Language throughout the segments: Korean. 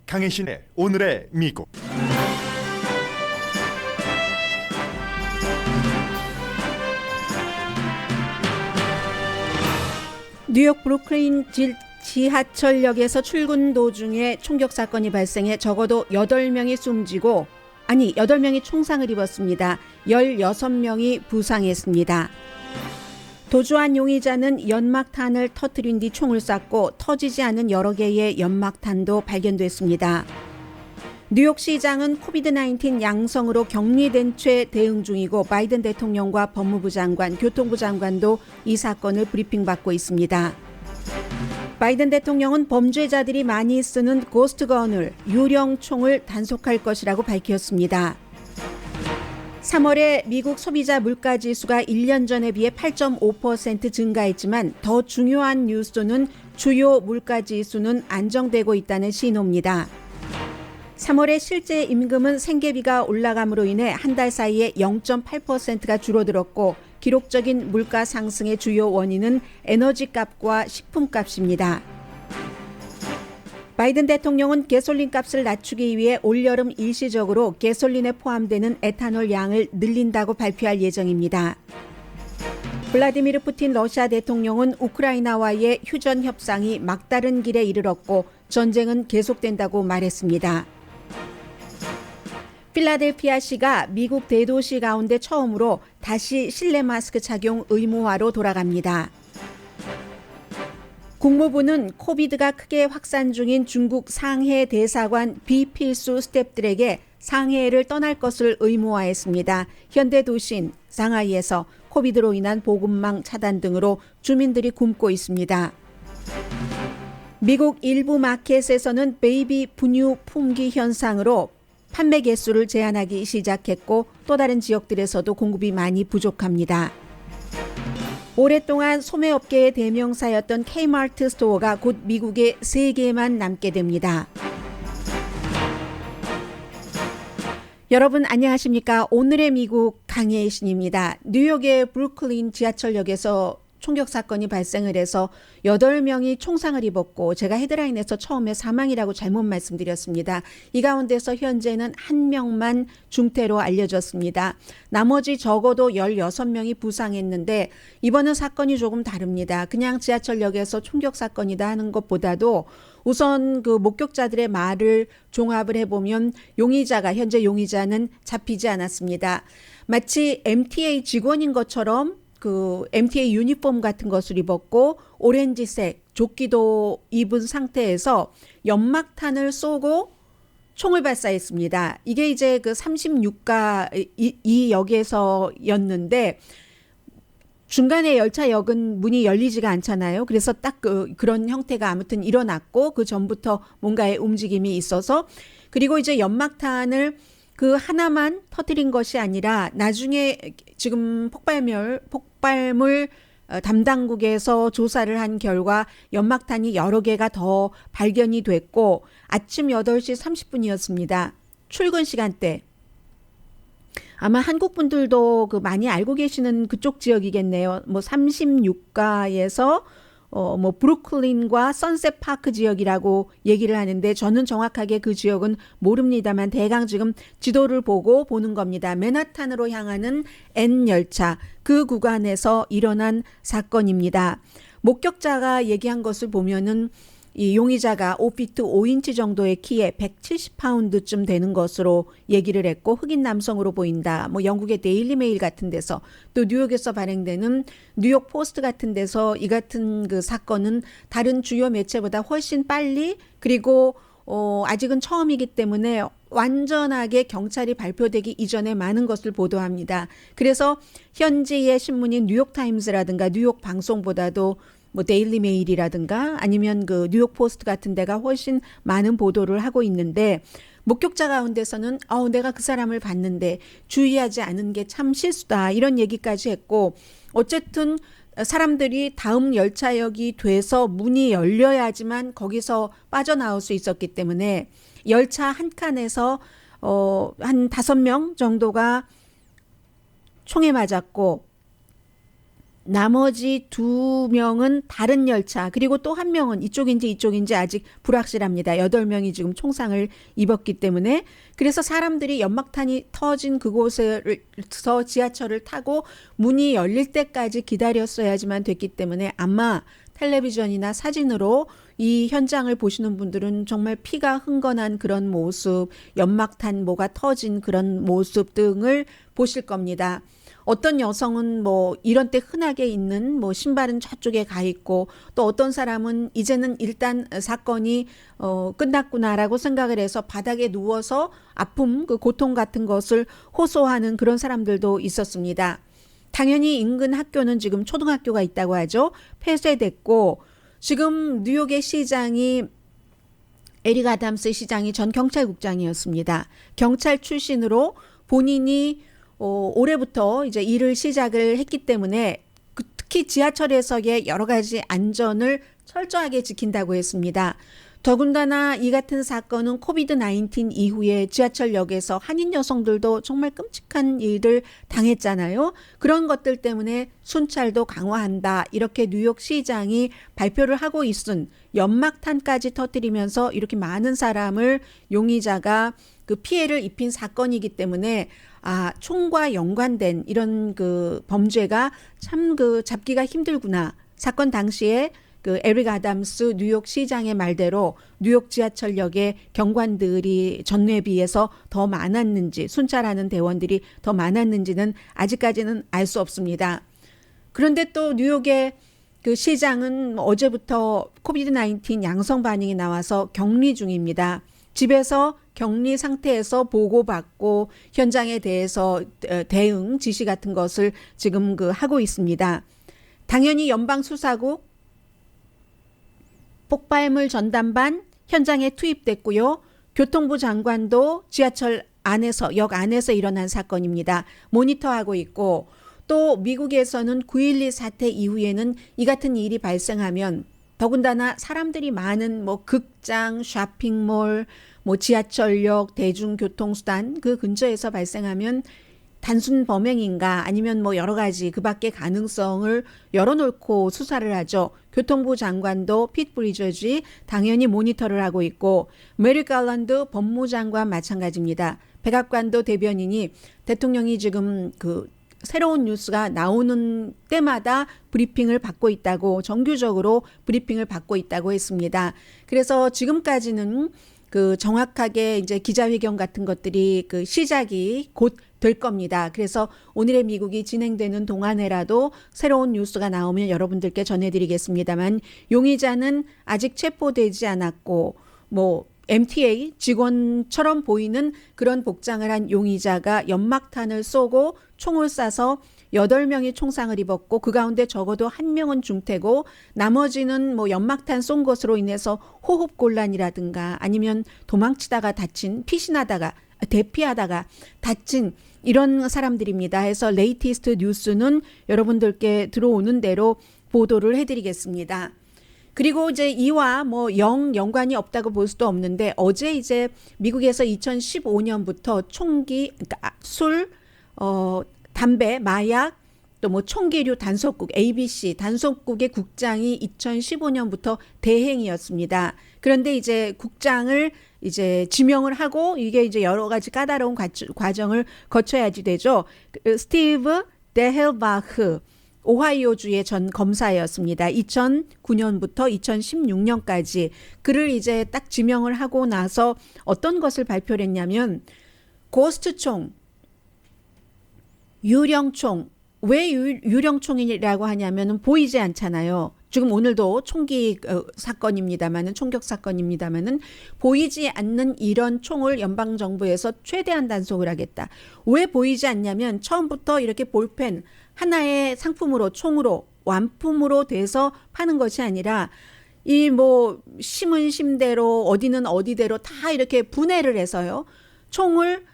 강혜신의 오늘의 미국. 뉴욕 브루클린 지하철역에서 출근 도중에 총격 사건이 발생해 적어도 8명이 숨지고 8명이 총상을 입었습니다. 16명이 부상했습니다. 도주한 용의자는 연막탄을 터뜨린 뒤 총을 쐈고 터지지 않은 여러 개의 연막탄도 발견됐습니다. 뉴욕시장은 코비드-19 양성으로 격리된 채 대응 중이고 바이든 대통령과 법무부 장관, 교통부 장관도 이 사건을 브리핑받고 있습니다. 바이든 대통령은 범죄자들이 많이 쓰는 고스트건을, 유령총을 단속할 것이라고 밝혔습니다. 3월에 미국 소비자 물가지수가 1년 전에 비해 8.5% 증가했지만 더 중요한 뉴스는 주요 물가지수는 안정되고 있다는 신호입니다. 3월에 실제 임금은 생계비가 올라감으로 인해 한 달 사이에 0.8%가 줄어들었고 기록적인 물가 상승의 주요 원인은 에너지값과 식품값입니다. 바이든 대통령은 가솔린 값을 낮추기 위해 올여름 일시적으로 가솔린에 포함되는 에탄올 양을 늘린다고 발표할 예정입니다. 블라디미르 푸틴 러시아 대통령은 우크라이나와의 휴전 협상이 막다른 길에 이르렀고 전쟁은 계속된다고 말했습니다. 필라델피아시가 미국 대도시 가운데 처음으로 다시 실내 마스크 착용 의무화로 돌아갑니다. 국무부는 코비드가 크게 확산 중인 중국 상해 대사관 비필수 스태프들에게 상해를 떠날 것을 의무화했습니다. 현대 도시인 상하이에서 코비드로 인한 보급망 차단 등으로 주민들이 굶고 있습니다. 미국 일부 마켓에서는 베이비 분유 품귀 현상으로 판매 개수를 제한하기 시작했고 또 다른 지역들에서도 공급이 많이 부족합니다. 오랫동안 소매업계의 대명사였던 K마트 스토어가 곧 미국에 3개만 남게 됩니다. 여러분 안녕하십니까? 오늘의 미국 강혜신입니다. 뉴욕의 브루클린 지하철역에서 총격 사건이 발생을 해서 8명이 총상을 입었고 제가 헤드라인에서 처음에 사망이라고 잘못 말씀드렸습니다. 이 가운데서 현재는 1명만 중태로 알려졌습니다. 나머지 적어도 16명이 부상했는데 이번은 사건이 조금 다릅니다. 그냥 지하철역에서 총격 사건이다 하는 것보다도 우선 그 목격자들의 말을 종합을 해보면 현재 용의자는 잡히지 않았습니다. 마치 MTA 직원인 것처럼 그 MTA 유니폼 같은 것을 입었고 오렌지색 조끼도 입은 상태에서 연막탄을 쏘고 총을 발사했습니다. 이게 이제 그 36가 이 역에서였는데 중간에 열차역은 문이 열리지가 않잖아요. 그래서 딱 그런 형태가 아무튼 일어났고 그 전부터 뭔가의 움직임이 있어서 그리고 이제 연막탄을 그 하나만 터뜨린 것이 아니라 나중에 지금 폭발물 담당국에서 조사를 한 결과 연막탄이 여러 개가 더 발견이 됐고 아침 8시 30분이었습니다. 출근 시간대. 아마 한국 분들도 그 많이 알고 계시는 그쪽 지역이겠네요. 36가에서 브루클린과 선셋 파크 지역이라고 얘기를 하는데 저는 정확하게 그 지역은 모릅니다만 대강 지금 지도를 보고 보는 겁니다. 맨하탄으로 향하는 N열차 그 구간에서 일어난 사건입니다. 목격자가 얘기한 것을 보면은 이 용의자가 5피트 5인치 정도의 키에 170파운드쯤 되는 것으로 얘기를 했고 흑인 남성으로 보인다. 영국의 데일리 메일 같은 데서 또 뉴욕에서 발행되는 뉴욕 포스트 같은 데서 이 같은 그 사건은 다른 주요 매체보다 훨씬 빨리 그리고 아직은 처음이기 때문에 완전하게 경찰이 발표되기 이전에 많은 것을 보도합니다. 그래서 현지의 신문인 뉴욕타임스라든가 뉴욕 방송보다도 데일리 메일이라든가 아니면 그 뉴욕 포스트 같은 데가 훨씬 많은 보도를 하고 있는데 목격자 가운데서는 내가 그 사람을 봤는데 주의하지 않은 게 참 실수다 이런 얘기까지 했고 어쨌든 사람들이 다음 열차역이 돼서 문이 열려야지만 거기서 빠져나올 수 있었기 때문에 열차 한 칸에서 한 5명 정도가 총에 맞았고 나머지 2명은 다른 열차, 그리고 또 1명은 이쪽인지 아직 불확실합니다. 8명이 지금 총상을 입었기 때문에. 그래서 사람들이 연막탄이 터진 그곳에서 지하철을 타고 문이 열릴 때까지 기다렸어야지만 됐기 때문에 아마 텔레비전이나 사진으로 이 현장을 보시는 분들은 정말 피가 흥건한 그런 모습, 연막탄 뭐가 터진 그런 모습 등을 보실 겁니다. 어떤 여성은 뭐 이런 때 흔하게 있는 뭐 신발은 저쪽에 가 있고, 또 어떤 사람은 이제는 일단 사건이 끝났구나라고 생각을 해서 바닥에 누워서 아픔, 그 고통 같은 것을 호소하는 그런 사람들도 있었습니다. 당연히 인근 학교는 지금 초등학교가 있다고 하죠. 폐쇄됐고, 지금 뉴욕의 시장이 에릭 아담스 시장이 전 경찰국장이었습니다. 경찰 출신으로 본인이 올해부터 이제 일을 시작을 했기 때문에 특히 지하철에서의 여러 가지 안전을 철저하게 지킨다고 했습니다. 더군다나 이 같은 사건은 코비드-19 이후에 지하철역에서 한인 여성들도 정말 끔찍한 일을 당했잖아요. 그런 것들 때문에 순찰도 강화한다. 이렇게 뉴욕 시장이 발표를 하고 있은, 연막탄까지 터뜨리면서 이렇게 많은 사람을 용의자가 그 피해를 입힌 사건이기 때문에 총과 연관된 이런 그 범죄가 참 그 잡기가 힘들구나. 사건 당시에 그 에릭 아담스 뉴욕 시장의 말대로 뉴욕 지하철역에 경관들이 전례에 비해서 더 많았는지, 순찰하는 대원들이 더 많았는지는 아직까지는 알 수 없습니다. 그런데 또 뉴욕의 그 시장은 어제부터 코비드-19 양성 반응이 나와서 격리 중입니다. 집에서 격리 상태에서 보고받고 현장에 대해서 대응 지시 같은 것을 지금 하고 있습니다. 당연히 연방수사국 폭발물 전담반 현장에 투입됐고요. 교통부 장관도 지하철 안에서, 역 안에서 일어난 사건입니다. 모니터하고 있고, 또 미국에서는 9.12 사태 이후에는 이 같은 일이 발생하면 더군다나 사람들이 많은 뭐 극장, 쇼핑몰, 뭐 지하철역, 대중교통수단 그 근처에서 발생하면 단순 범행인가 아니면 뭐 여러 가지 그 밖의 가능성을 열어놓고 수사를 하죠. 교통부 장관도 핏 브리저지 당연히 모니터를 하고 있고, 메리 갈란드 법무장관 마찬가지입니다. 백악관도 대변인이 대통령이 지금 그 새로운 뉴스가 나오는 때마다 브리핑을 받고 있다고, 정규적으로 브리핑을 받고 있다고 했습니다. 그래서 지금까지는 그 정확하게 이제 기자회견 같은 것들이 그 시작이 곧 될 겁니다. 그래서 오늘의 미국이 진행되는 동안에라도 새로운 뉴스가 나오면 여러분들께 전해드리겠습니다만, 용의자는 아직 체포되지 않았고, 뭐 MTA 직원처럼 보이는 그런 복장을 한 용의자가 연막탄을 쏘고 총을 쏴서 8명이 총상을 입었고, 그 가운데 적어도 1명은 중태고, 나머지는 뭐 연막탄 쏜 것으로 인해서 호흡곤란이라든가 아니면 도망치다가 다친, 피신하다가 대피하다가 다친 이런 사람들입니다. 해서 레이티스트 뉴스는 여러분들께 들어오는 대로 보도를 해드리겠습니다. 그리고 이제 이와 뭐 연관이 없다고 볼 수도 없는데, 어제 이제 미국에서 2015년부터 총기, 그러니까 술, 담배, 마약, 또 뭐 총기류 단속국, ABC 단속국의 국장이 2015년부터 대행이었습니다. 그런데 이제 국장을 이제 지명을 하고 이게 이제 여러 가지 까다로운 과정을 거쳐야지 되죠. 스티브 데헬바흐, 오하이오주의 전 검사였습니다. 2009년부터 2016년까지 그를 이제 딱 지명을 하고 나서 어떤 것을 발표를 했냐면, 고스트총, 유령총. 왜 유령총이라고 하냐면 보이지 않잖아요. 지금 오늘도 총기 사건입니다만은, 총격 사건입니다만은, 보이지 않는 이런 총을 연방정부에서 최대한 단속을 하겠다. 왜 보이지 않냐면, 처음부터 이렇게 볼펜 하나의 상품으로, 총으로, 완품으로 돼서 파는 것이 아니라, 이 뭐 심은 심대로, 어디는 어디대로 다 이렇게 분해를 해서요. 총을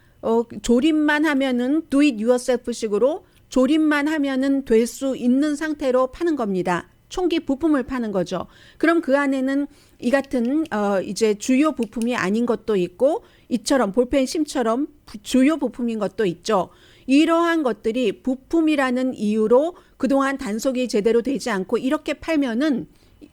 조립만 하면은 do it yourself 식으로 조립만 하면은 될 수 있는 상태로 파는 겁니다. 총기 부품을 파는 거죠. 그럼 그 안에는 이 같은 이제 주요 부품이 아닌 것도 있고, 이처럼 볼펜 심처럼 주요 부품인 것도 있죠. 이러한 것들이 부품이라는 이유로 그동안 단속이 제대로 되지 않고 이렇게 팔면은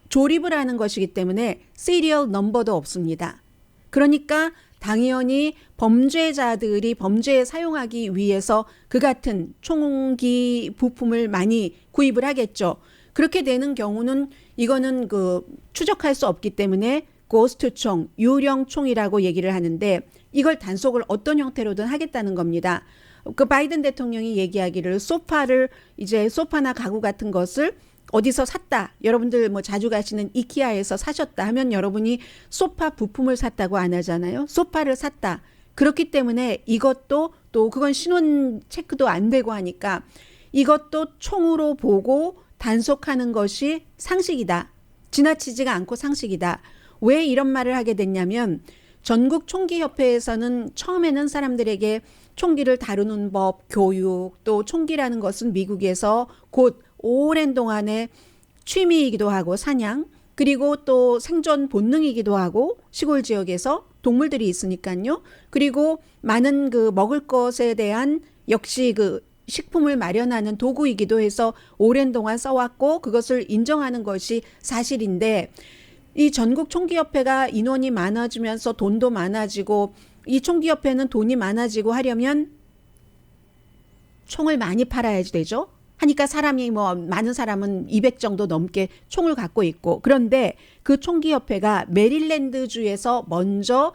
조립을 하는 것이기 때문에 시리얼 넘버도 없습니다. 그러니까 당연히 범죄자들이 범죄에 사용하기 위해서 그 같은 총기 부품을 많이 구입을 하겠죠. 그렇게 되는 경우는 이거는 추적할 수 없기 때문에 고스트 총, 유령 총이라고 얘기를 하는데 이걸 단속을 어떤 형태로든 하겠다는 겁니다. 바이든 대통령이 얘기하기를 소파나 가구 같은 것을 어디서 샀다. 여러분들 뭐 자주 가시는 이케아에서 사셨다 하면 여러분이 소파 부품을 샀다고 안 하잖아요. 소파를 샀다. 그렇기 때문에 이것도 또 그건 신원 체크도 안 되고 하니까 이것도 총으로 보고 단속하는 것이 상식이다. 지나치지가 않고 상식이다. 왜 이런 말을 하게 됐냐면 전국 총기협회에서는 처음에는 사람들에게 총기를 다루는 법, 교육, 또 총기라는 것은 미국에서 곧 오랜 동안의 취미이기도 하고 사냥, 그리고 또 생존 본능이기도 하고 시골 지역에서 동물들이 있으니까요. 그리고 많은 먹을 것에 대한 역시 식품을 마련하는 도구이기도 해서 오랜 동안 써왔고 그것을 인정하는 것이 사실인데 이 전국 총기협회가 인원이 많아지면서 돈도 많아지고 이 총기협회는 돈이 많아지고 하려면 총을 많이 팔아야지 되죠. 하니까 많은 사람은 200 정도 넘게 총을 갖고 있고 그런데 그 총기협회가 메릴랜드주에서 먼저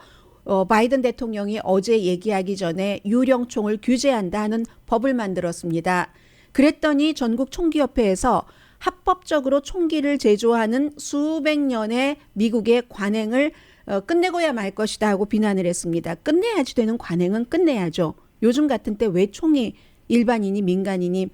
바이든 대통령이 어제 얘기하기 전에 유령총을 규제한다 하는 법을 만들었습니다. 그랬더니 전국 총기협회에서 합법적으로 총기를 제조하는 수백 년의 미국의 관행을 끝내고야 말 것이다 하고 비난을 했습니다. 끝내야지 되는 관행은 끝내야죠. 요즘 같은 때 왜 총이 일반인이 민간인이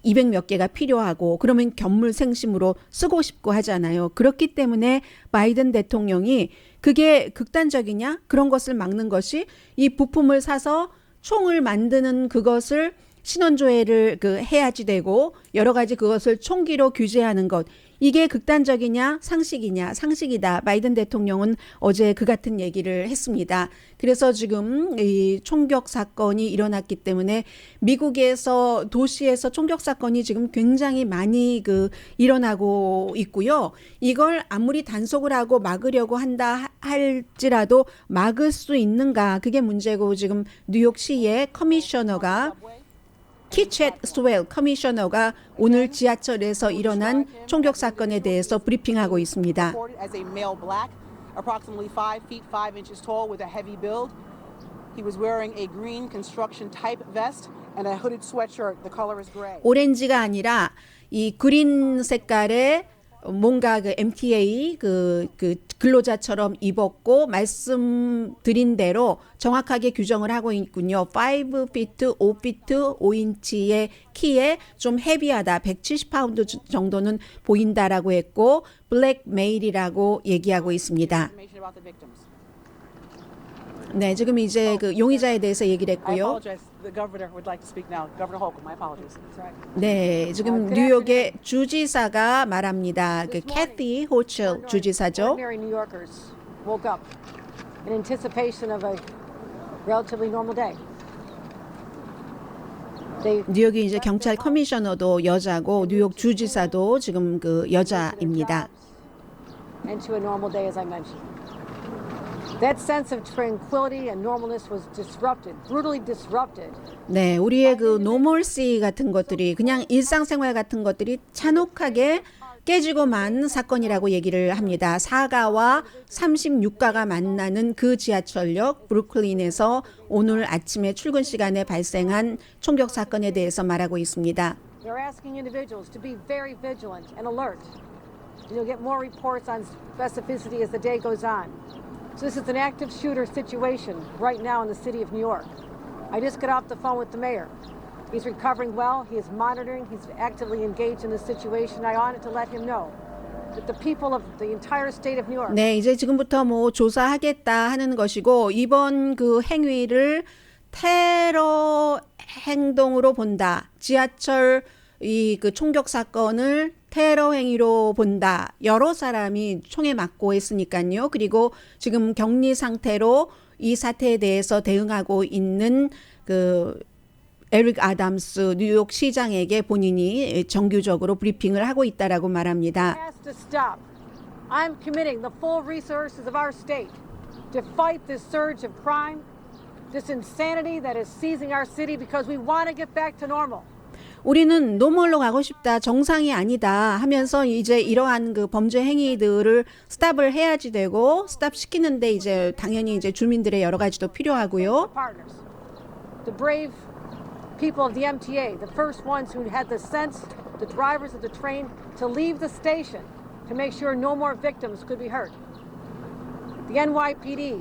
200 몇 개가 필요하고 그러면 견물생심으로 쓰고 싶고 하잖아요. 그렇기 때문에 바이든 대통령이 그게 극단적이냐? 그런 것을 막는 것이 이 부품을 사서 총을 만드는 그것을 신원조회를 해야지 되고 여러 가지 그것을 총기로 규제하는 것. 이게 극단적이냐 상식이냐 상식이다. 바이든 대통령은 어제 그 같은 얘기를 했습니다. 그래서 지금 이 총격 사건이 일어났기 때문에 미국에서 도시에서 총격 사건이 지금 굉장히 많이 일어나고 있고요. 이걸 아무리 단속을 하고 막으려고 한다 할지라도 막을 수 있는가 그게 문제고 지금 뉴욕시의 커미셔너가 키챗 스웰 커미셔너가 오늘 지하철에서 일어난 총격 사건에 대해서 브리핑하고 있습니다. Approximately 5 feet 5 inches tall with a heavy build. He was wearing a green construction type vest and a hooded sweatshirt. The color is gray. 오렌지가 아니라 이 그린 색깔의 뭔가 MTA 근로자처럼 입었고 말씀드린 대로 정확하게 규정을 하고 있군요. 5피트, 5피트, 5인치의 키에 좀 헤비하다. 170파운드 정도는 보인다라고 했고 블랙 메일이라고 얘기하고 있습니다. 네, 지금 이제 용의자에 대해서 얘기를 했고요. 네, 지금 뉴욕의 주지사가 말합니다. 캐티 호첼 주지사죠. 뉴욕이 이제 경찰 커미셔너도 여자고 뉴욕 주지사도 지금 여자입니다. That sense of tranquility and normalness was disrupted, brutally disrupted. 네, 우리의 노멀시 같은 것들이 그냥 일상생활 같은 것들이 잔혹하게 깨지고 만 사건이라고 얘기를 합니다. 4가와 36가가 만나는 그 지하철역 브루클린에서 오늘 아침에 출근 시간에 발생한 총격 사건에 대해서 말하고 있습니다. They're asking individuals to be very vigilant and alert. You'll get more reports on specificity as the day goes on. So this is an active shooter situation right now in the city of New York. I just got off the phone with the mayor. He's recovering well. He is monitoring. He's actively engaged in the situation. I wanted to let him know that the people of the entire state of New York. 네, 이제 지금부터 조사하겠다 하는 것이고 이번 행위를 테러 행동으로 본다. 지하철 총격 사건을 테러 행위로 본다. 여러 사람이 총에 맞고 했으니까요. 그리고 지금 격리 상태로 이 사태에 대해서 대응하고 있는 에릭 아담스 뉴욕 시장에게 본인이 정규적으로 브리핑을 하고 있다라고 말합니다. has to stop. I'm committing the full resources of our state to fight this surge of crime, this insanity that is seizing our city because we want to get back to normal. 우리는 노멀로 가고 싶다, 정상이 아니다 하면서 이제 이러한 그 범죄 행위들을 스탑을 해야지 되고 스탑 시키는데 이제 당연히 이제 주민들의 여러 가지도 필요하고요. Partners, the brave people of the MTA, the first ones who had the sense, the drivers of the train, to leave the station to make sure no more victims could be hurt. The NYPD.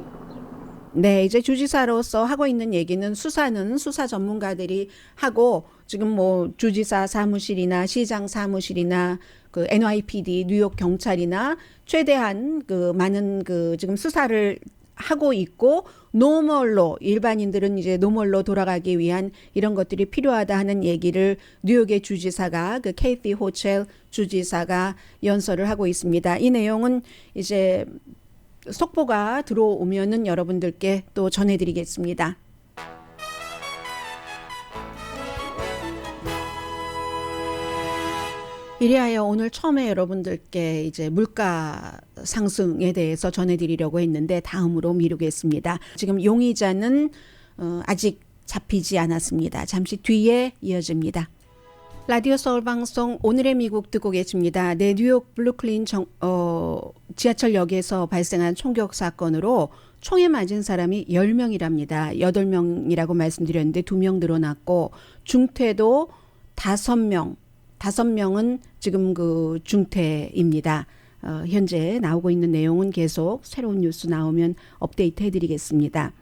네, 이제 주지사로서 하고 있는 얘기는 수사는 수사 전문가들이 하고 지금 뭐 주지사 사무실이나 시장 사무실이나 그 NYPD 뉴욕 경찰이나 최대한 그 많은 그 지금 수사를 하고 있고 노멀로 일반인들은 이제 노멀로 돌아가기 위한 이런 것들이 필요하다 하는 얘기를 뉴욕의 주지사가 그 케이티 호첼 주지사가 연설을 하고 있습니다. 이 내용은 이제 속보가 들어오면은 여러분들께 또 전해드리겠습니다. 이리하여 오늘 처음에 여러분들께 이제 물가 상승에 대해서 전해드리려고 했는데 다음으로 미루겠습니다. 지금 용의자는 아직 잡히지 않았습니다. 잠시 뒤에 이어집니다. 라디오 서울 방송 오늘의 미국 듣고 계십니다. 네, 뉴욕 브루클린 지하철역에서 발생한 총격 사건으로 총에 맞은 사람이 10명이랍니다. 8명이라고 말씀드렸는데 2명 늘어났고 중태도 5명은 지금 그 중태입니다. 현재 나오고 있는 내용은 계속 새로운 뉴스 나오면 업데이트 해드리겠습니다.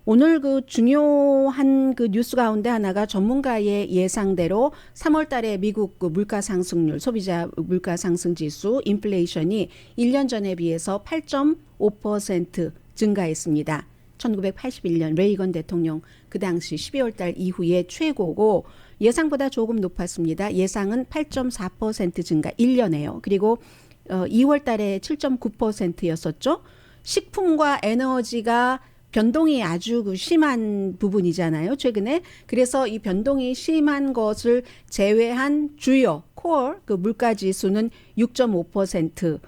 오늘 그 중요한 그 뉴스 가운데 하나가 전문가의 예상대로 3월 달에 미국 그 물가 상승률, 소비자 물가 상승 지수, 인플레이션이 1년 전에 비해서 8.5% 증가했습니다. 1981년 레이건 대통령 그 당시 12월 달 이후에 최고고 예상보다 조금 높았습니다. 예상은 8.4% 증가 1년에요. 그리고 2월 달에 7.9%였었죠. 식품과 에너지가 변동이 아주 그 심한 부분이잖아요. 최근에. 그래서 이 변동이 심한 것을 제외한 주요 코어 그 물가 지수는 6.5%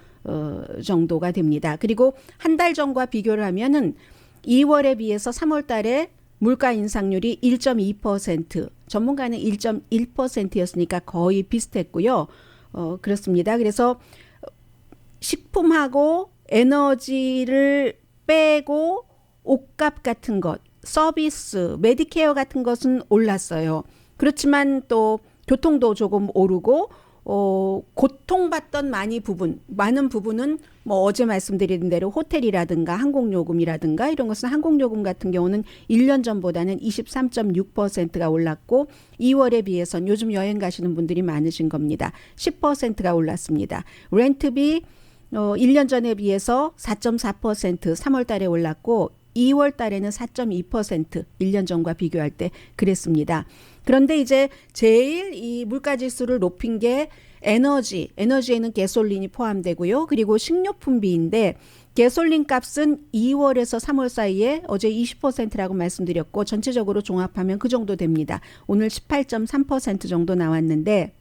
정도가 됩니다. 그리고 한 달 전과 비교를 하면은 2월에 비해서 3월 달에 물가 인상률이 1.2%, 전문가는 1.1%였으니까 거의 비슷했고요. 그렇습니다. 그래서 식품하고 에너지를 빼고 옷값 같은 것, 서비스, 메디케어 같은 것은 올랐어요. 그렇지만 또 교통도 조금 오르고 고통받던 많은 부분은 뭐 어제 말씀드린 대로 호텔이라든가 항공요금이라든가 이런 것은 항공요금 같은 경우는 1년 전보다는 23.6%가 올랐고 2월에 비해서는 요즘 여행 가시는 분들이 많으신 겁니다. 10%가 올랐습니다. 렌트비 1년 전에 비해서 4.4% 3월 달에 올랐고 2월 달에는 4.2% 1년 전과 비교할 때 그랬습니다. 그런데 이제 제일 이 물가 지수를 높인 게 에너지에는 가솔린이 포함되고요. 그리고 식료품비인데 가솔린 값은 2월에서 3월 사이에 어제 20%라고 말씀드렸고 전체적으로 종합하면 그 정도 됩니다. 오늘 18.3% 정도 나왔는데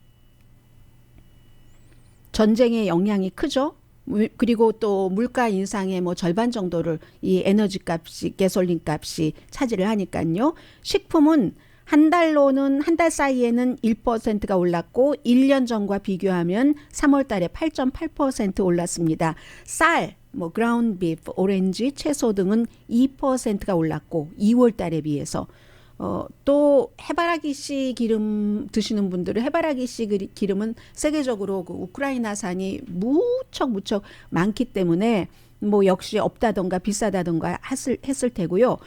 전쟁의 영향이 크죠. 그리고 또 물가 인상의 뭐 절반 정도를 이 에너지 값이 가솔린 값이 차지를 하니까요. 식품은 한 달 사이에는 1%가 올랐고 1년 전과 비교하면 3월 달에 8.8% 올랐습니다. 쌀, 뭐 그라운드 비프, 오렌지, 채소 등은 2%가 올랐고 2월 달에 비해서 또 해바라기 씨 기름 드시는 분들은 해바라기 씨 기름은 세계적으로 그 우크라이나산이 무척 많기 때문에 뭐 역시 없다던가 비싸다던가 했을 테고요.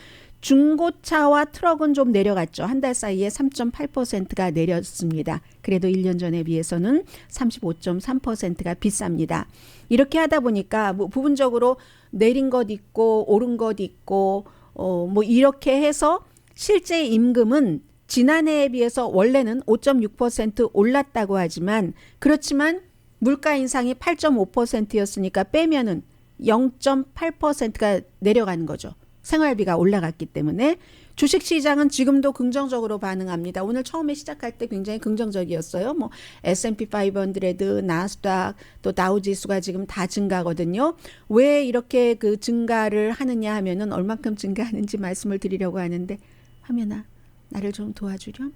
중고차와 트럭은 좀 내려갔죠. 한 달 사이에 3.8%가 내렸습니다. 그래도 1년 전에 비해서는 35.3%가 비쌉니다. 이렇게 하다 보니까 뭐 부분적으로 내린 것 있고 오른 것 있고 뭐 이렇게 해서 실제 임금은 지난해에 비해서 원래는 5.6% 올랐다고 하지만 그렇지만 물가 인상이 8.5%였으니까 빼면은 0.8%가 내려가는 거죠. 생활비가 올라갔기 때문에 주식시장은 지금도 긍정적으로 반응합니다. 오늘 처음에 시작할 때 굉장히 긍정적이었어요. 뭐 S&P 500, 나스닥, 또 다우지수가 지금 다 증가거든요. 왜 이렇게 그 증가를 하느냐 하면은 얼만큼 증가하는지 말씀을 드리려고 하는데 화면아 나를 좀 도와주렴.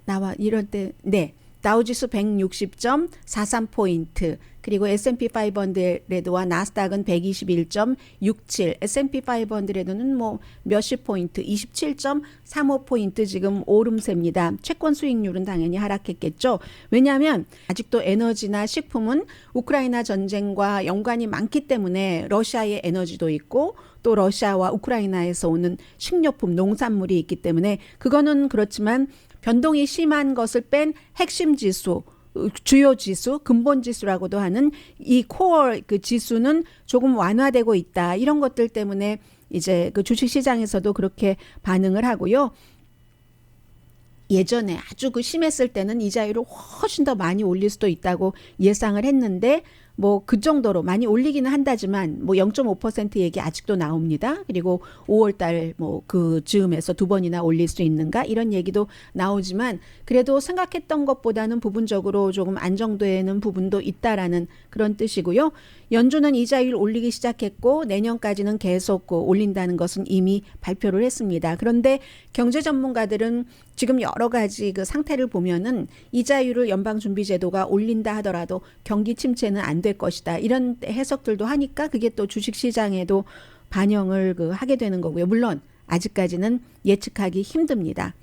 나와 이럴 때 네. 다우지수 160.43포인트, 그리고 S&P 500와 나스닥은 121.67, S&P 500는 뭐 몇십 포인트, 27.35포인트 지금 오름세입니다. 채권 수익률은 당연히 하락했겠죠. 왜냐하면 아직도 에너지나 식품은 우크라이나 전쟁과 연관이 많기 때문에 러시아의 에너지도 있고 또 러시아와 우크라이나에서 오는 식료품, 농산물이 있기 때문에 그거는 그렇지만 변동이 심한 것을 뺀 핵심 지수, 주요 지수, 근본 지수라고도 하는 이 코어 그 지수는 조금 완화되고 있다. 이런 것들 때문에 이제 그 주식 시장에서도 그렇게 반응을 하고요. 예전에 아주 그 심했을 때는 이자율을 훨씬 더 많이 올릴 수도 있다고 예상을 했는데 뭐 그 정도로 많이 올리기는 한다지만 뭐 0.5% 얘기 아직도 나옵니다. 그리고 5월 달 뭐 그 즈음에서 두 번이나 올릴 수 있는가 이런 얘기도 나오지만 그래도 생각했던 것보다는 부분적으로 조금 안정되는 부분도 있다라는 그런 뜻이고요. 연준은 이자율 올리기 시작했고 내년까지는 계속 올린다는 것은 이미 발표를 했습니다. 그런데 경제 전문가들은 지금 여러 가지 그 상태를 보면은 이자율을 연방준비제도가 올린다 하더라도 경기 침체는 안 될 것이다. 이런 해석들도 하니까 그게 또 주식시장에도 반영을 하게 되는 거고요. 물론 아직까지는 예측하기 힘듭니다.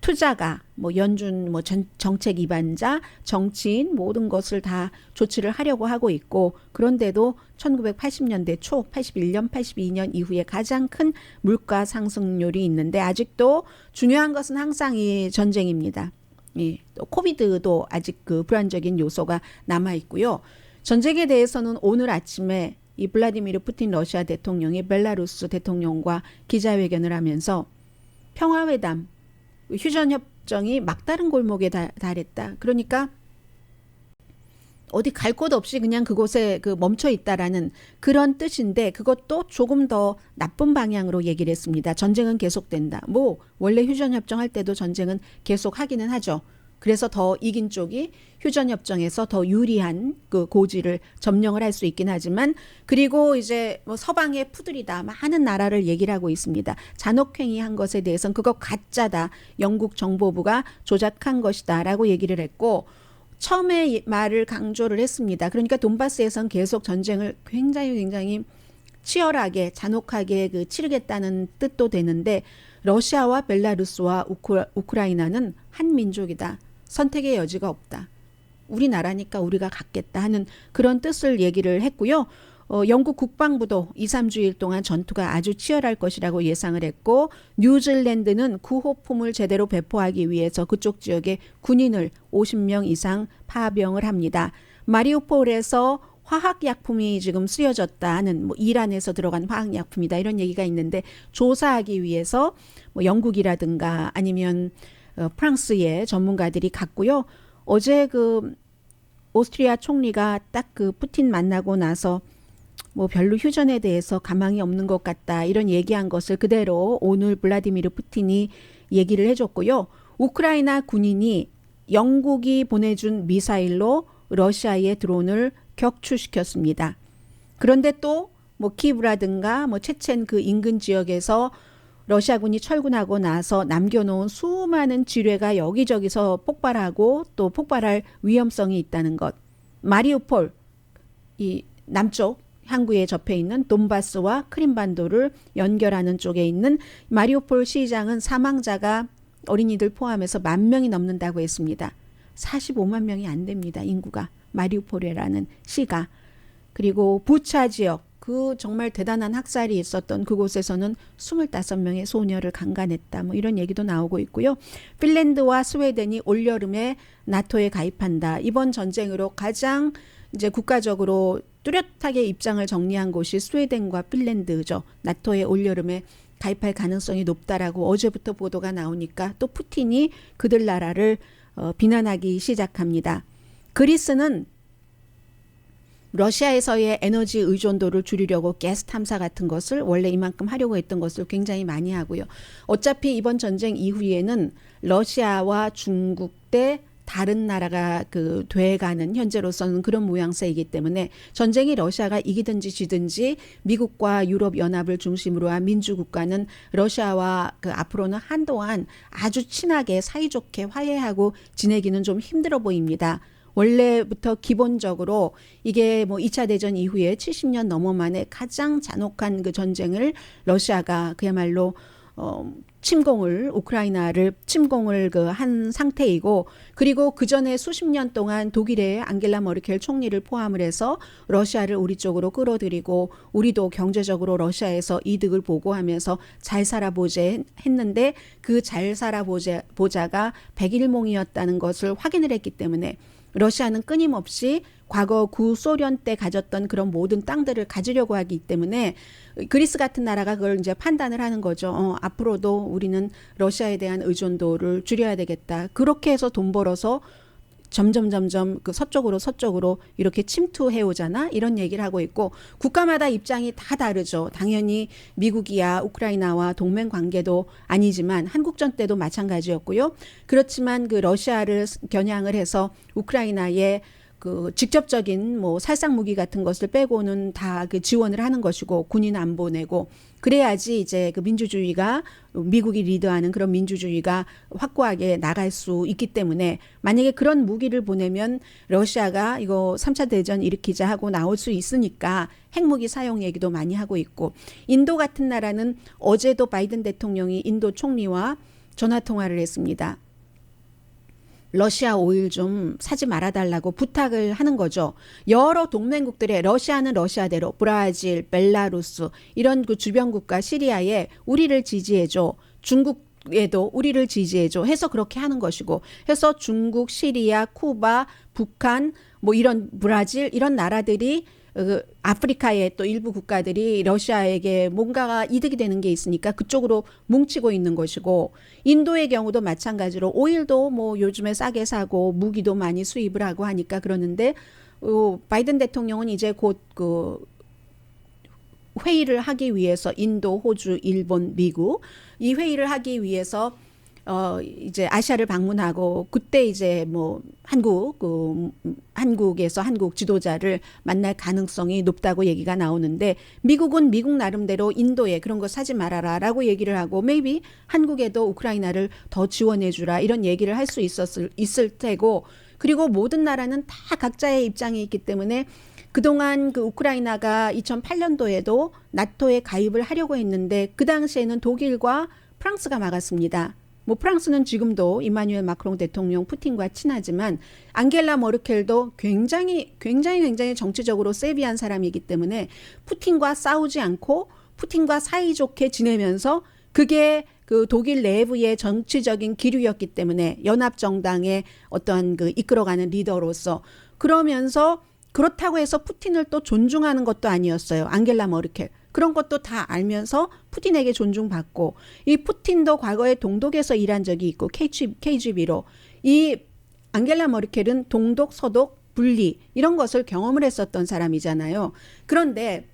투자가 뭐 연준 뭐 정책 위반자, 정치인 모든 것을 다 조치를 하려고 하고 있고 그런데도 1980년대 초, 81년, 82년 이후에 가장 큰 물가 상승률이 있는데 아직도 중요한 것은 항상 이 전쟁입니다. 예, 또 코비드도 아직 그 불안적인 요소가 남아 있고요. 전쟁에 대해서는 오늘 아침에 이 블라디미르 푸틴 러시아 대통령이 벨라루스 대통령과 기자회견을 하면서 평화회담, 휴전협정이 막다른 골목에 달했다. 그러니까 어디 갈 곳 없이 그냥 그곳에 멈춰 있다라는 그런 뜻인데 그것도 조금 더 나쁜 방향으로 얘기를 했습니다. 전쟁은 계속된다. 뭐 원래 휴전협정 할 때도 전쟁은 계속 하기는 하죠. 그래서 더 이긴 쪽이 휴전협정에서 더 유리한 그 고지를 점령을 할 수 있긴 하지만 그리고 이제 뭐 서방의 푸들이다 많은 나라를 얘기를 하고 있습니다. 잔혹행위한 것에 대해서는 그거 가짜다. 영국 정보부가 조작한 것이다 라고 얘기를 했고 처음에 말을 강조를 했습니다. 그러니까 돈바스에선 계속 전쟁을 굉장히 치열하게 잔혹하게 치르겠다는 뜻도 되는데 러시아와 벨라루스와 우크라이나는 한 민족이다. 선택의 여지가 없다. 우리나라니까 우리가 갖겠다 하는 그런 뜻을 얘기를 했고요. 영국 국방부도 2, 3주일 동안 전투가 아주 치열할 것이라고 예상을 했고 뉴질랜드는 구호품을 제대로 배포하기 위해서 그쪽 지역에 군인을 50명 이상 파병을 합니다. 마리우폴에서 화학약품이 지금 쓰여졌다는 뭐 이란에서 들어간 화학약품이다 이런 얘기가 있는데 조사하기 위해서 뭐 영국이라든가 아니면 프랑스의 전문가들이 갔고요. 어제 그 오스트리아 총리가 딱 그 푸틴 만나고 나서 뭐 별로 휴전에 대해서 가망이 없는 것 같다 이런 얘기한 것을 그대로 오늘 블라디미르 푸틴이 얘기를 해줬고요. 우크라이나 군인이 영국이 보내준 미사일로 러시아의 드론을 격추시켰습니다. 그런데 또 뭐 키브라든가 뭐 체첸 그 인근 지역에서 러시아군이 철군하고 나서 남겨놓은 수많은 지뢰가 여기저기서 폭발하고 또 폭발할 위험성이 있다는 것. 마리우폴 이 남쪽 항구에 접해 있는 돈바스와 크림반도를 연결하는 쪽에 있는 마리우폴 시장은 사망자가 어린이들 포함해서 10,000명이 넘는다고 했습니다. 45만 명이 안 됩니다. 인구가. 마리우폴이라는 시가. 그리고 부차 지역 그 정말 대단한 학살이 있었던 그곳에서는 25명의 소녀를 강간했다. 뭐 이런 얘기도 나오고 있고요. 핀란드와 스웨덴이 올여름에 나토에 가입한다. 이번 전쟁으로 가장 이제 국가적으로 뚜렷하게 입장을 정리한 곳이 스웨덴과 핀란드죠. 나토에 올여름에 가입할 가능성이 높다라고 어제부터 보도가 나오니까 또 푸틴이 그들 나라를 비난하기 시작합니다. 그리스는 러시아에서의 에너지 의존도를 줄이려고 가스 탐사 같은 것을 원래 이만큼 하려고 했던 것을 굉장히 많이 하고요. 어차피 이번 전쟁 이후에는 러시아와 중국 대 다른 나라가 그 돼가는 현재로서는 그런 모양새이기 때문에 전쟁이 러시아가 이기든지 지든지 미국과 유럽 연합을 중심으로 한 민주국가는 러시아와 그 앞으로는 한동안 아주 친하게 사이좋게 화해하고 지내기는 좀 힘들어 보입니다. 원래부터 기본적으로 이게 뭐 2차 대전 이후에 70년 넘어 만에 가장 잔혹한 그 전쟁을 러시아가 그야말로 우크라이나를 침공을 그 한 상태이고, 그리고 그 전에 수십 년 동안 독일의 앙겔라 머르켈 총리를 포함을 해서 러시아를 우리 쪽으로 끌어들이고 우리도 경제적으로 러시아에서 이득을 보고하면서 잘 살아보자 했는데 그 잘 살아보자가 백일몽이었다는 것을 확인을 했기 때문에 러시아는 끊임없이 과거 구소련 때 가졌던 그런 모든 땅들을 가지려고 하기 때문에 그리스 같은 나라가 그걸 이제 판단을 하는 거죠. 앞으로도 우리는 러시아에 대한 의존도를 줄여야 되겠다. 그렇게 해서 돈 벌어서 점점 그 서쪽으로 이렇게 침투해 오잖아. 이런 얘기를 하고 있고, 국가마다 입장이 다 다르죠. 당연히 미국이야 우크라이나와 동맹 관계도 아니지만 한국전 때도 마찬가지였고요. 그렇지만 그 러시아를 겨냥을 해서 우크라이나에 그 직접적인 뭐 살상 무기 같은 것을 빼고는 다 그 지원을 하는 것이고, 군인 안 보내고 그래야지 이제 그 민주주의가, 미국이 리드하는 그런 민주주의가 확고하게 나갈 수 있기 때문에, 만약에 그런 무기를 보내면 러시아가 이거 3차 대전 일으키자 하고 나올 수 있으니까 핵무기 사용 얘기도 많이 하고 있고, 인도 같은 나라는 어제도 바이든 대통령이 인도 총리와 전화 통화를 했습니다. 러시아 오일 좀 사지 말아달라고 부탁을 하는 거죠. 여러 동맹국들의, 러시아는 러시아대로 브라질, 벨라루스 이런 그 주변 국가, 시리아에 우리를 지지해줘, 중국에도 우리를 지지해줘 해서 그렇게 하는 것이고, 해서 중국, 시리아, 쿠바, 북한, 뭐 이런 브라질 이런 나라들이, 아프리카의 또 일부 국가들이 러시아에게 뭔가가 이득이 되는 게 있으니까 그쪽으로 뭉치고 있는 것이고, 인도의 경우도 마찬가지로 오일도 뭐 요즘에 싸게 사고 무기도 많이 수입을 하고 하니까 그러는데, 바이든 대통령은 이제 곧 그 회의를 하기 위해서 인도, 호주, 일본, 미국 이 회의를 하기 위해서 이제 아시아를 방문하고, 그때 이제 뭐 한국에서 한국 지도자를 만날 가능성이 높다고 얘기가 나오는데, 미국은 미국 나름대로 인도에 그런 거 사지 말아라라고 얘기를 하고, maybe 한국에도 우크라이나를 더 지원해 주라 이런 얘기를 할 수 있을 테고, 그리고 모든 나라는 다 각자의 입장이 있기 때문에 그동안 그 우크라이나가 2008년도에도 나토에 가입을 하려고 했는데 그 당시에는 독일과 프랑스가 막았습니다. 뭐 프랑스는 지금도 이마누엘 마크롱 대통령 푸틴과 친하지만 앙겔라 머르켈도 굉장히 정치적으로 세비한 사람이기 때문에 푸틴과 싸우지 않고 푸틴과 사이좋게 지내면서, 그게 그 독일 내부의 정치적인 기류였기 때문에 연합정당의 어떠한 그 이끌어가는 리더로서, 그러면서 그렇다고 해서 푸틴을 또 존중하는 것도 아니었어요. 앙겔라 머르켈. 그런 것도 다 알면서 푸틴에게 존중받고, 이 푸틴도 과거에 동독에서 일한 적이 있고 KGB로, 이 앙겔라 머르켈은 동독, 서독, 분리 이런 것을 경험을 했었던 사람이잖아요. 그런데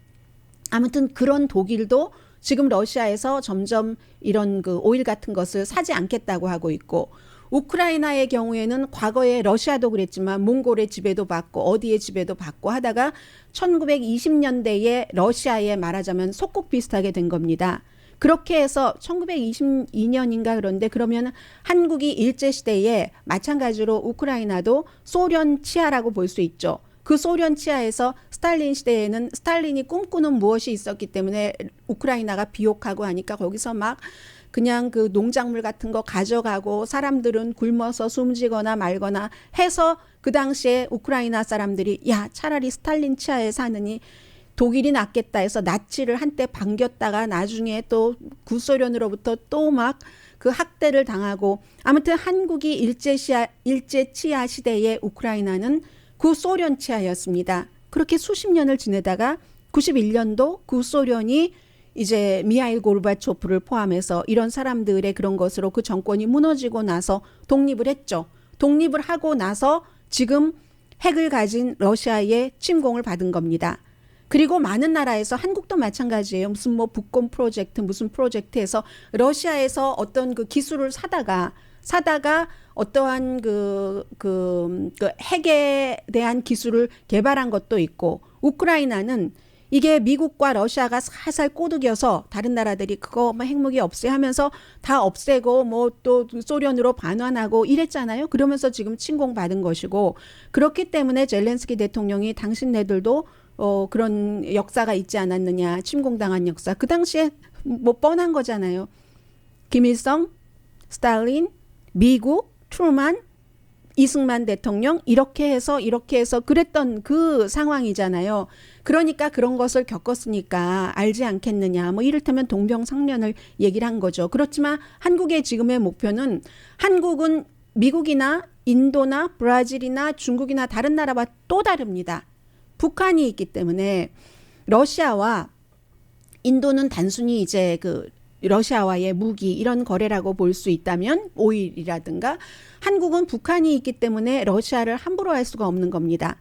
아무튼 그런 독일도 지금 러시아에서 점점 이런 그 오일 같은 것을 사지 않겠다고 하고 있고, 우크라이나의 경우에는 과거에 러시아도 그랬지만 몽골의 지배도 받고 어디의 지배도 받고 하다가 1920년대에 러시아에 말하자면 속국 비슷하게 된 겁니다. 그렇게 해서 1922년인가 그런데, 그러면 한국이 일제시대에 마찬가지로 우크라이나도 소련 치하라고 볼 수 있죠. 그 소련 치하에서 스탈린 시대에는 스탈린이 꿈꾸는 무엇이 있었기 때문에 우크라이나가 비옥하고 하니까 거기서 막 그냥 그 농작물 같은 거 가져가고 사람들은 굶어서 숨지거나 말거나 해서, 그 당시에 우크라이나 사람들이 야 차라리 스탈린 치하에 사느니 독일이 낫겠다 해서 나치를 한때 반겼다가 나중에 또 구소련으로부터 또 막 그 학대를 당하고, 아무튼 한국이 일제 치하 시대의 우크라이나는 구소련 치하였습니다. 그렇게 수십 년을 지내다가 91년도 구소련이 이제 미하일 고르바초프를 포함해서 이런 사람들의 그런 것으로 그 정권이 무너지고 나서 독립을 했죠. 독립을 하고 나서 지금 핵을 가진 러시아의 침공을 받은 겁니다. 그리고 많은 나라에서 한국도 마찬가지예요. 무슨 뭐 북권 프로젝트 무슨 프로젝트에서 러시아에서 어떤 그 기술을 사다가 어떠한 그 핵에 대한 기술을 개발한 것도 있고 우크라이나는 이게 미국과 러시아가 살살 꼬드겨서 다른 나라들이 그거 뭐 핵무기 없애 하면서 다 없애고 뭐 또 소련으로 반환하고 이랬잖아요. 그러면서 지금 침공받은 것이고 그렇기 때문에 젤렌스키 대통령이 당신네들도 그런 역사가 있지 않았느냐. 침공당한 역사. 그 당시에 뭐 뻔한 거잖아요. 김일성, 스탈린, 미국, 트루만, 이승만 대통령 이렇게 해서 그랬던 그 상황이잖아요. 그러니까 그런 것을 겪었으니까 알지 않겠느냐. 뭐 이를테면 동병상련을 얘기를 한 거죠. 그렇지만 한국의 지금의 목표는 한국은 미국이나 인도나 브라질이나 중국이나 다른 나라와 또 다릅니다. 북한이 있기 때문에 러시아와 인도는 단순히 이제 그 러시아와의 무기 이런 거래라고 볼 수 있다면 오일이라든가 한국은 북한이 있기 때문에 러시아를 함부로 할 수가 없는 겁니다.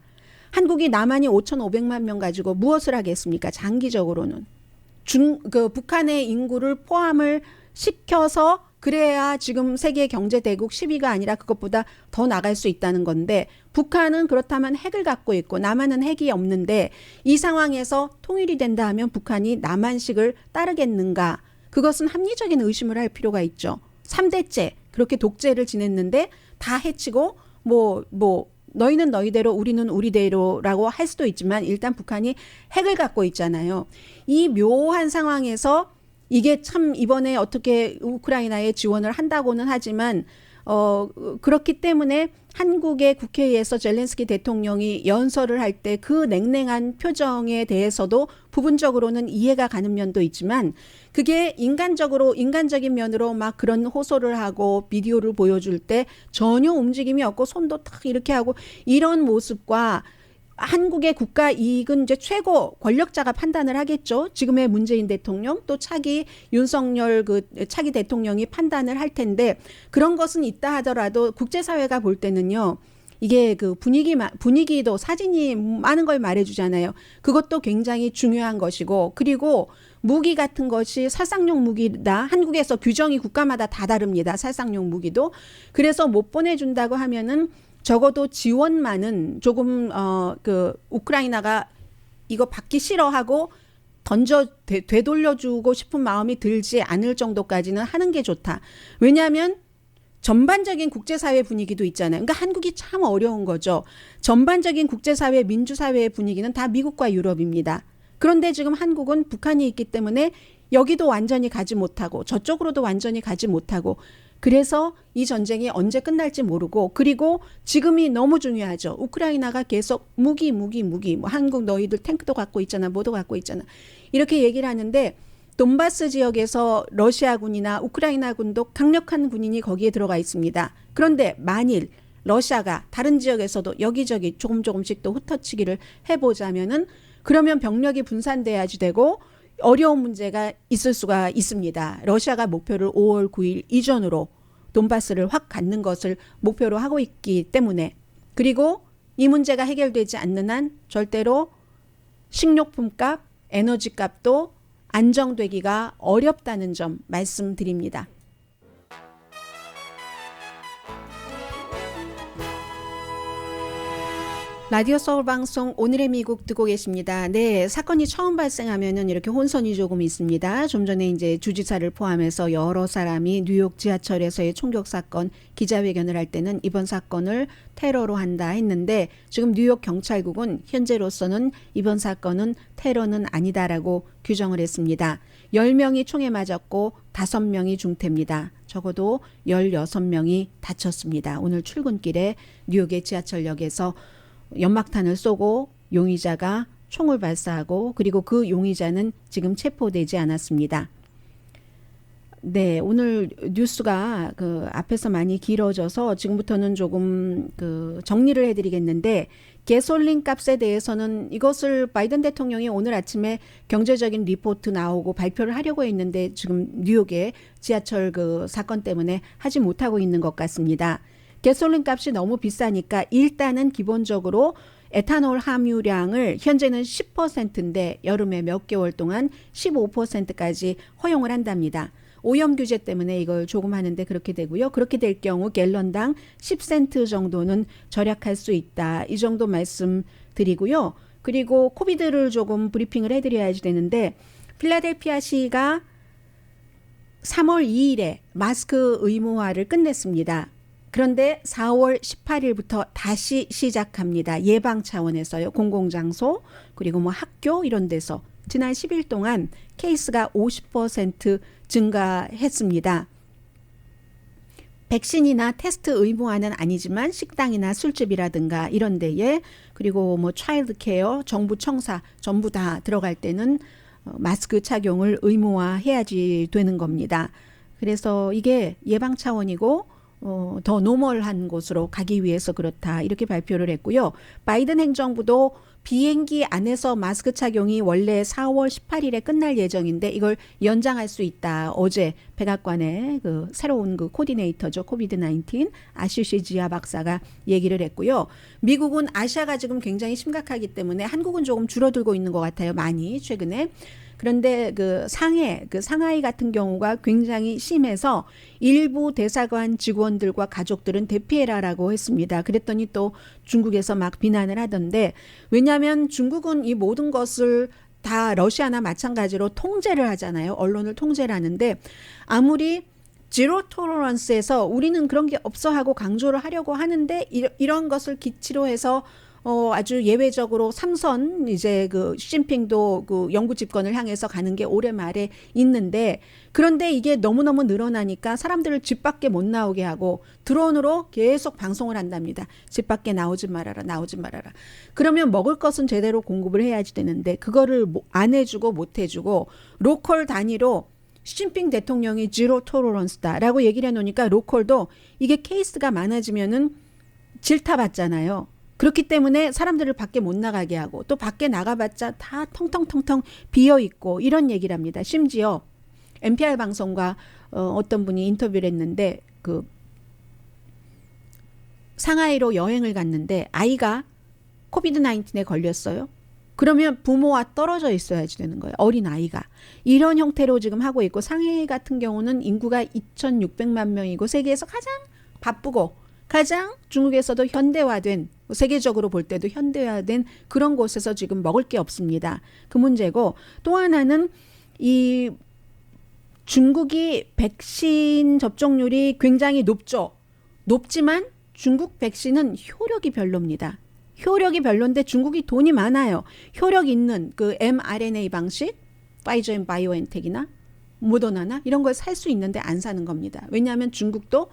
한국이 남한이 5,500만 명 가지고 무엇을 하겠습니까? 장기적으로는. 북한의 인구를 포함을 시켜서 그래야 지금 세계 경제 대국 10위가 아니라 그것보다 더 나갈 수 있다는 건데 북한은 그렇다면 핵을 갖고 있고 남한은 핵이 없는데 이 상황에서 통일이 된다 하면 북한이 남한식을 따르겠는가? 그것은 합리적인 의심을 할 필요가 있죠. 3대째 그렇게 독재를 지냈는데 다 해치고 뭐 너희는 너희대로 우리는 우리대로라고 할 수도 있지만 일단 북한이 핵을 갖고 있잖아요. 이 묘한 상황에서 이게 참 이번에 어떻게 우크라이나에 지원을 한다고는 하지만 그렇기 때문에 한국의 국회에서 젤렌스키 대통령이 연설을 할 때 그 냉랭한 표정에 대해서도 부분적으로는 이해가 가는 면도 있지만 그게 인간적인 면으로 막 그런 호소를 하고 비디오를 보여줄 때 전혀 움직임이 없고 손도 탁 이렇게 하고 이런 모습과 한국의 국가 이익은 이제 최고 권력자가 판단을 하겠죠. 지금의 문재인 대통령 또 차기 윤석열 차기 대통령이 판단을 할 텐데 그런 것은 있다 하더라도 국제사회가 볼 때는요. 이게 그 분위기도 사진이 많은 걸 말해주잖아요. 그것도 굉장히 중요한 것이고 그리고 무기 같은 것이 살상용 무기다. 한국에서 규정이 국가마다 다 다릅니다. 살상용 무기도. 그래서 못 보내준다고 하면은 적어도 지원만은 조금 우크라이나가 이거 받기 싫어하고 되돌려주고 싶은 마음이 들지 않을 정도까지는 하는 게 좋다. 왜냐하면 전반적인 국제사회 분위기도 있잖아요. 그러니까 한국이 참 어려운 거죠. 전반적인 국제사회 민주사회의 분위기는 다 미국과 유럽입니다. 그런데 지금 한국은 북한이 있기 때문에 여기도 완전히 가지 못하고 저쪽으로도 완전히 가지 못하고 그래서 이 전쟁이 언제 끝날지 모르고 그리고 지금이 너무 중요하죠. 우크라이나가 계속 무기 뭐 한국 너희들 탱크도 갖고 있잖아. 뭐도 갖고 있잖아. 이렇게 얘기를 하는데 돈바스 지역에서 러시아군이나 우크라이나군도 강력한 군인이 거기에 들어가 있습니다. 그런데 만일 러시아가 다른 지역에서도 여기저기 조금씩 또 흩어치기를 해보자면은 그러면 병력이 분산돼야지 되고 어려운 문제가 있을 수가 있습니다. 러시아가 목표를 5월 9일 이전으로 돈바스를 확 갖는 것을 목표로 하고 있기 때문에 그리고 이 문제가 해결되지 않는 한 절대로 식료품값, 에너지값도 안정되기가 어렵다는 점 말씀드립니다. 라디오 서울 방송 오늘의 미국 듣고 계십니다. 네, 사건이 처음 발생하면은 이렇게 혼선이 조금 있습니다. 좀 전에 이제 주지사를 포함해서 여러 사람이 뉴욕 지하철에서의 총격 사건 기자회견을 할 때는 이번 사건을 테러로 한다 했는데 지금 뉴욕 경찰국은 현재로서는 이번 사건은 테러는 아니다라고 규정을 했습니다. 10명이 총에 맞았고 5명이 중태입니다. 적어도 16명이 다쳤습니다. 오늘 출근길에 뉴욕의 지하철역에서 연막탄을 쏘고 용의자가 총을 발사하고 그리고 그 용의자는 지금 체포되지 않았습니다. 네, 오늘 뉴스가 그 앞에서 많이 길어져서 지금부터는 조금 그 정리를 해드리겠는데 가솔린 값에 대해서는 이것을 바이든 대통령이 오늘 아침에 경제적인 리포트 나오고 발표를 하려고 했는데 지금 뉴욕의 지하철 그 사건 때문에 하지 못하고 있는 것 같습니다. 가솔린 값이 너무 비싸니까 일단은 기본적으로 에탄올 함유량을 현재는 10%인데 여름에 몇 개월 동안 15%까지 허용을 한답니다. 오염 규제 때문에 이걸 조금 하는데 그렇게 되고요. 그렇게 될 경우 갤런당 10센트 정도는 절약할 수 있다. 이 정도 말씀드리고요. 그리고 코비드를 조금 브리핑을 해드려야지 되는데 필라델피아시가 3월 2일에 마스크 의무화를 끝냈습니다. 그런데 4월 18일부터 다시 시작합니다. 예방 차원에서요. 공공장소 그리고 뭐 학교 이런 데서 지난 10일 동안 케이스가 50% 증가했습니다. 백신이나 테스트 의무화는 아니지만 식당이나 술집이라든가 이런 데에 그리고 뭐 차일드 케어, 정부 청사 전부 다 들어갈 때는 마스크 착용을 의무화해야지 되는 겁니다. 그래서 이게 예방 차원이고 더 노멀한 곳으로 가기 위해서 그렇다 이렇게 발표를 했고요. 바이든 행정부도 비행기 안에서 마스크 착용이 원래 4월 18일에 끝날 예정인데 이걸 연장할 수 있다. 어제 백악관의 그 새로운 그 코디네이터죠. 코비드-19 아시시 지아 박사가 얘기를 했고요. 미국은 아시아가 지금 굉장히 심각하기 때문에 한국은 조금 줄어들고 있는 것 같아요. 많이 최근에. 그런데 그 상하이 같은 경우가 굉장히 심해서 일부 대사관 직원들과 가족들은 대피해라라고 했습니다. 그랬더니 또 중국에서 막 비난을 하던데 왜냐하면 중국은 이 모든 것을 다 러시아나 마찬가지로 통제를 하잖아요. 언론을 통제를 하는데 아무리 제로 토러런스에서 우리는 그런 게 없어 하고 강조를 하려고 하는데 이런 것을 기치로 해서 아주 예외적으로 삼선 이제 그 시진핑도 그 영구 집권을 향해서 가는 게 올해 말에 있는데 그런데 이게 너무너무 늘어나니까 사람들을 집 밖에 못 나오게 하고 드론으로 계속 방송을 한답니다. 집 밖에 나오지 말아라. 나오지 말아라. 그러면 먹을 것은 제대로 공급을 해야지 되는데 그거를 안 해주고 못 해주고 로컬 단위로 시진핑 대통령이 제로 토러런스다라고 얘기를 해놓으니까 로컬도 이게 케이스가 많아지면은 질타받잖아요. 그렇기 때문에 사람들을 밖에 못 나가게 하고 또 밖에 나가봤자 다 텅텅텅텅 비어있고 이런 얘기를 합니다. 심지어 NPR 방송과 어떤 분이 인터뷰를 했는데 그 상하이로 여행을 갔는데 아이가 코비드-19에 걸렸어요. 그러면 부모와 떨어져 있어야지 되는 거예요. 어린 아이가. 이런 형태로 지금 하고 있고 상하이 같은 경우는 인구가 2,600만 명이고 세계에서 가장 바쁘고 가장 중국에서도 현대화된 세계적으로 볼 때도 현대화된 그런 곳에서 지금 먹을 게 없습니다. 그 문제고 또 하나는 이 중국이 백신 접종률이 굉장히 높죠. 높지만 중국 백신은 효력이 별로입니다. 효력이 별론데 중국이 돈이 많아요. 효력 있는 그 mRNA 방식, 파이저 앤 바이오엔텍이나 모더나나 이런 걸 살 수 있는데 안 사는 겁니다. 왜냐하면 중국도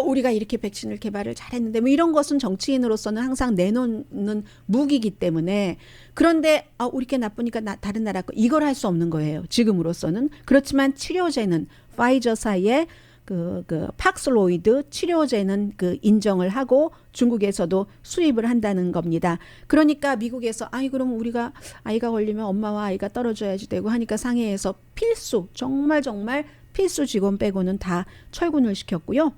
우리가 이렇게 백신을 개발을 잘했는데 뭐 이런 것은 정치인으로서는 항상 내놓는 무기이기 때문에 그런데 우리 게 나쁘니까 다른 나라 거 이걸 할 수 없는 거예요. 지금으로서는. 그렇지만 치료제는 파이저사의 그 팍슬로이드 치료제는 그 인정을 하고 중국에서도 수입을 한다는 겁니다. 그러니까 미국에서 그럼 우리가 아이가 걸리면 엄마와 아이가 떨어져야지 되고 하니까 상해에서 필수 정말 필수 직원 빼고는 다 철군을 시켰고요.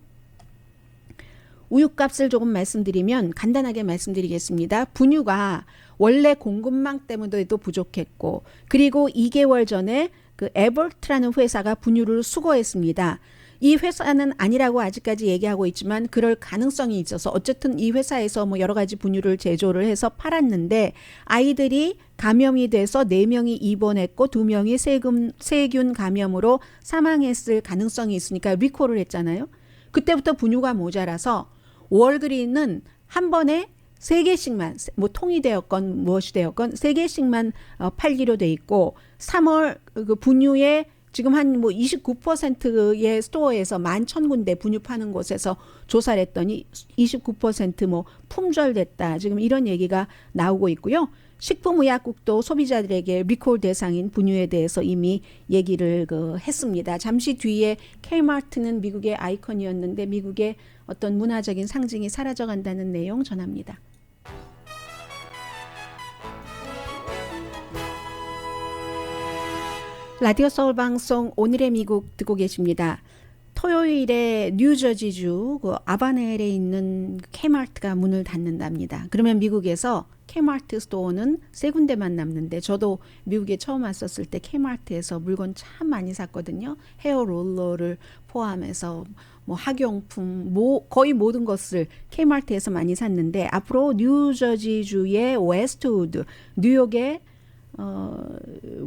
우유값을 조금 말씀드리면 간단하게 말씀드리겠습니다. 분유가 원래 공급망 때문에도 부족했고 그리고 2개월 전에 그 에버트라는 회사가 분유를 수거했습니다. 이 회사는 아니라고 아직까지 얘기하고 있지만 그럴 가능성이 있어서 어쨌든 이 회사에서 뭐 여러 가지 분유를 제조를 해서 팔았는데 아이들이 감염이 돼서 4명이 입원했고 2명이 세균 감염으로 사망했을 가능성이 있으니까 리콜을 했잖아요. 그때부터 분유가 모자라서 월그린은 한 번에 3개씩만 뭐 통이 되었건 무엇이 되었건 3개씩만 팔기로 돼 있고 3월 그 분유에 지금 한 뭐 29%의 스토어에서 11,000군데 분유 파는 곳에서 조사를 했더니 29% 품절됐다. 지금 이런 얘기가 나오고 있고요. 식품의약국도 소비자들에게 리콜 대상인 분유에 대해서 이미 얘기를 했습니다. 잠시 뒤에 K마트는 미국의 아이콘이었는데 미국의 어떤 문화적인 상징이 사라져간다는 내용 전합니다. 라디오 서울 방송 오늘의 미국 듣고 계십니다. 토요일에 뉴저지주 그 아바넬에 있는 K마트가 문을 닫는답니다. 그러면 미국에서 K마트 스토어는 3군데만 남는데 저도 미국에 처음 왔었을 때 K마트에서 물건 참 많이 샀거든요. 헤어 롤러를 포함해서 뭐 학용품, 거의 모든 것을 K마트에서 많이 샀는데 앞으로 뉴저지주의 웨스트우드, 뉴욕의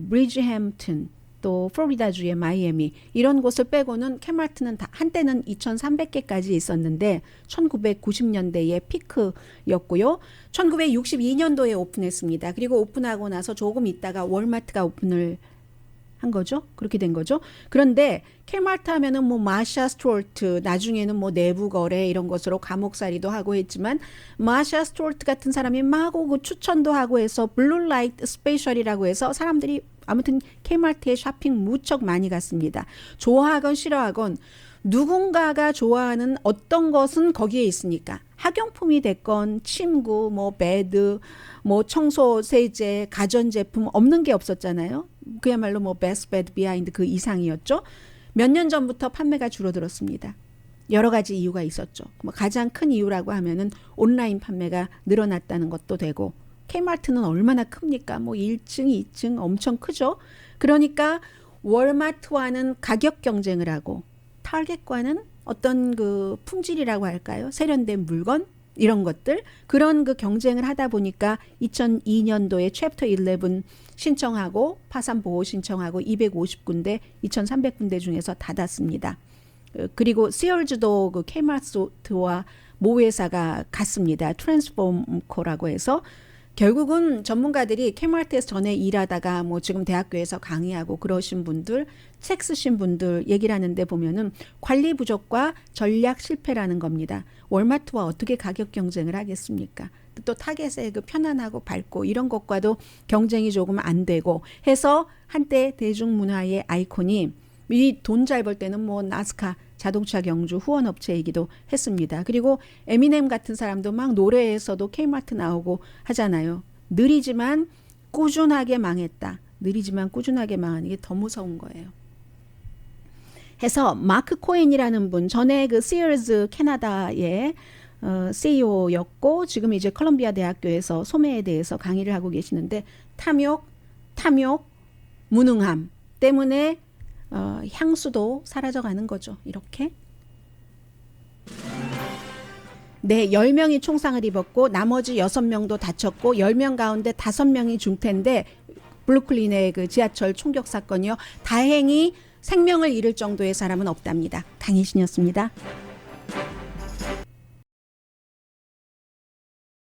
브리지햄튼, 또 플로리다주의 마이애미 이런 곳을 빼고는 K마트는 한때는 2,300개까지 있었는데 1990년대의 피크였고요. 1962년도에 오픈했습니다. 그리고 오픈하고 나서 조금 있다가 월마트가 오픈을 한 거죠. 그렇게 된 거죠. 그런데 K마트 하면은 뭐 마샤 스튜어트, 나중에는 뭐 내부 거래 이런 것으로 감옥살이도 하고 했지만 마샤 스튜어트 같은 사람이 막 오고 추천도 하고 해서 블루라이트 스페셜이라고 해서 사람들이 아무튼 K마트에 쇼핑 무척 많이 갔습니다. 좋아하건 싫어하건 누군가가 좋아하는 어떤 것은 거기에 있으니까 학용품이 됐건 침구, 뭐 베드, 뭐 청소 세제, 가전제품 없는 게 없었잖아요. 그야말로 뭐 베스트 베드 비하인드 그 이상이었죠. 몇 년 전부터 판매가 줄어들었습니다. 여러 가지 이유가 있었죠. 가장 큰 이유라고 하면은 온라인 판매가 늘어났다는 것도 되고 K마트는 얼마나 큽니까? 뭐 1층, 2층 엄청 크죠. 그러니까 월마트와는 가격 경쟁을 하고 타겟과는 어떤 그 품질이라고 할까요? 세련된 물건 이런 것들 그런 그 경쟁을 하다 보니까 2002년도에 챕터 11 신청하고 파산 보호 신청하고 250군데 2,300군데 중에서 닫았습니다. 그리고 시얼즈도 그 K마트와 모회사가 같습니다. 트랜스폼코라고 해서 결국은 전문가들이 K마트에서 전에 일하다가 뭐 지금 대학교에서 강의하고 그러신 분들, 책 쓰신 분들 얘기를 하는데 보면은 관리 부족과 전략 실패라는 겁니다. 월마트와 어떻게 가격 경쟁을 하겠습니까? 또 타겟의 그 편안하고 밝고 이런 것과도 경쟁이 조금 안 되고 해서 한때 대중문화의 아이콘이 이 돈 잘 벌 때는 뭐 나스카 자동차 경주 후원업체이기도 했습니다. 그리고 에미넴 같은 사람도 막 노래에서도 K마트 나오고 하잖아요. 느리지만 꾸준하게 망했다. 느리지만 꾸준하게 망하는 게 더 무서운 거예요. 해서 마크 코엔이라는 분 전에 그 시얼즈 캐나다의 CEO였고 지금 이제 컬럼비아 대학교에서 소매에 대해서 강의를 하고 계시는데 탐욕, 무능함 때문에 향수도 사라져가는 거죠. 이렇게. 네, 10명이 총상을 입었고 나머지 6명도 다쳤고 10명 가운데 5명이 중태인데 브루클린의 그 지하철 총격 사건이요. 다행히 생명을 잃을 정도의 사람은 없답니다. 강희신이었습니다.